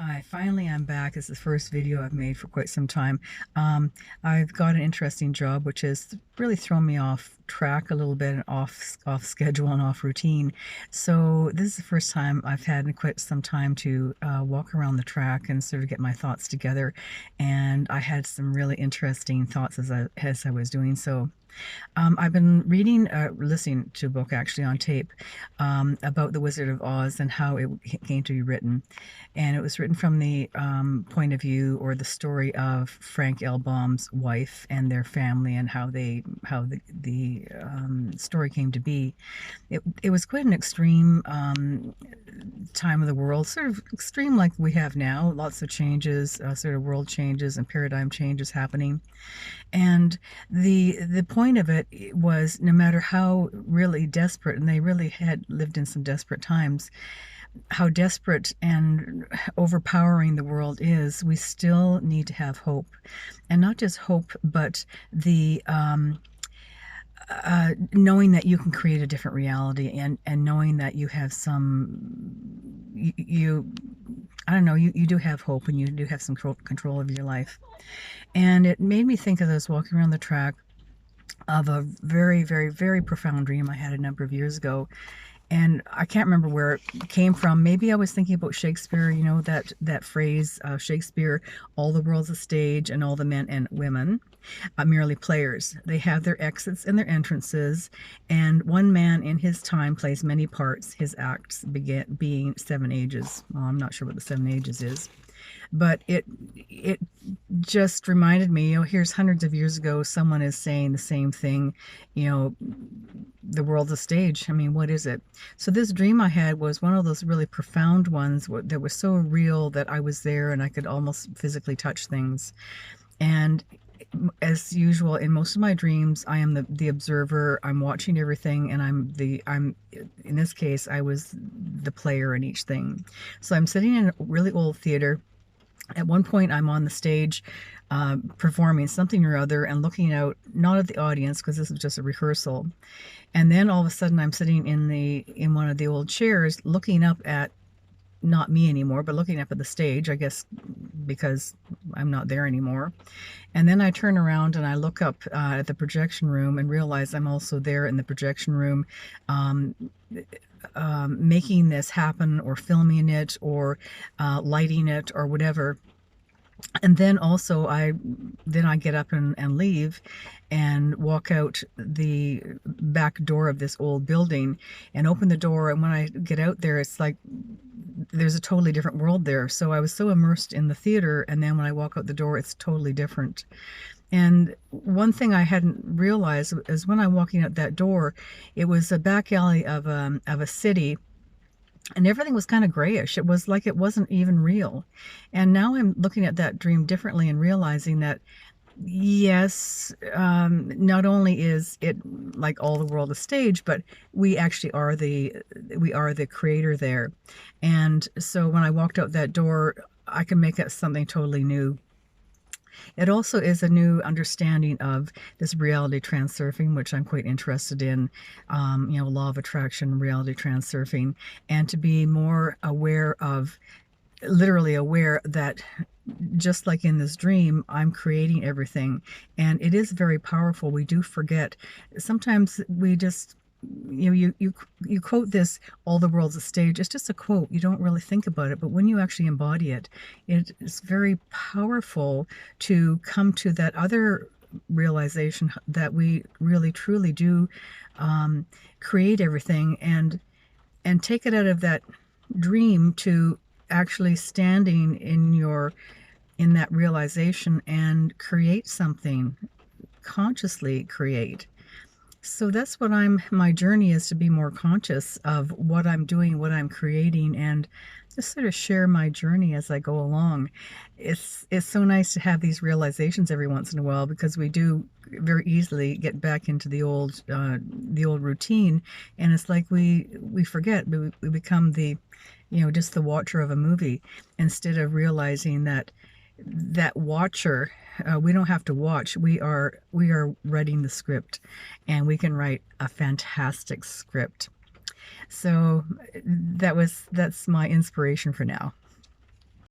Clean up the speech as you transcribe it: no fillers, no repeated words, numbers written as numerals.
Hi, finally I'm back. This is the first video I've made for quite some time. I've got an interesting job which has really thrown me off track a little bit and off schedule and off routine. So this is the first time I've had quite some time to walk around the track and sort of get my thoughts together. And I had some really interesting thoughts as I was doing so. I've been listening to a book actually on tape about the Wizard of Oz and how it came to be written. And it was written from the point of view or the story of Frank L. Baum's wife and their family and how the story came to be. It was quite an extreme time of the world, sort of extreme like we have now, lots of changes, sort of world changes and paradigm changes happening. And the point of it was no matter how really desperate, and they really had lived in some desperate times, how desperate and overpowering the world is, we still need to have hope. And not just hope, but the knowing that you can create a different reality, and knowing that you have I don't know, you do have hope and you do have some control of your life. And it made me think as I was walking around the track of a very, very, very profound dream I had a number of years ago. And I can't remember where it came from. Maybe I was thinking about Shakespeare, you know, that phrase, Shakespeare, all the world's a stage and all the men and women are merely players. They have their exits and their entrances, and one man in his time plays many parts. His acts began being seven ages. Well, I'm not sure what the seven ages is. But it just reminded me, you know, here's hundreds of years ago, someone is saying the same thing, you know, the world's a stage. I mean, what is it? So this dream I had was one of those really profound ones that was so real that I was there and I could almost physically touch things. And as usual, in most of my dreams, I am the observer. I'm watching everything, and I'm in this case, I was the player in each thing. So I'm sitting in a really old theater. At one point, I'm on the stage performing something or other and looking out, not at the audience because this is just a rehearsal. And then all of a sudden, I'm sitting in one of the old chairs looking up at, not me anymore, but looking up at the stage, I guess because I'm not there anymore. And then I turn around and I look up at the projection room and realize I'm also there in the projection room, um, making this happen or filming it or lighting it or whatever. And then also I get up and leave and walk out the back door of this old building and open the door, and when I get out there, it's like there's a totally different world there. So I was so immersed in the theater, and then when I walk out the door, it's totally different. And one thing I hadn't realized is when I'm walking out that door, it was a back alley of a city, and everything was kind of grayish. It was like it wasn't even real. And now I'm looking at that dream differently and realizing that yes, not only is it like all the world a stage, but we actually are the creator there. And so when I walked out that door, I can make it something totally new. It also is a new understanding of this reality transurfing, which I'm quite interested in, you know, law of attraction, reality transurfing, and to be more aware of, literally aware that just like in this dream, I'm creating everything. And it is very powerful. We do forget. Sometimes we just, you know, you quote this, all the world's a stage. It's just a quote. You don't really think about it. But when you actually embody it, it is very powerful to come to that other realization that we really truly do create everything, and take it out of that dream to actually standing in that realization and create something, consciously create. So that's what my journey is, to be more conscious of what I'm doing, what I'm creating, and just sort of share my journey as I go along. It's so nice to have these realizations every once in a while, because we do very easily get back into the old routine, and it's like we forget. We become you know, just the watcher of a movie, instead of realizing that watcher, we don't have to watch. We are writing the script, and we can write a fantastic script. So that's my inspiration for now.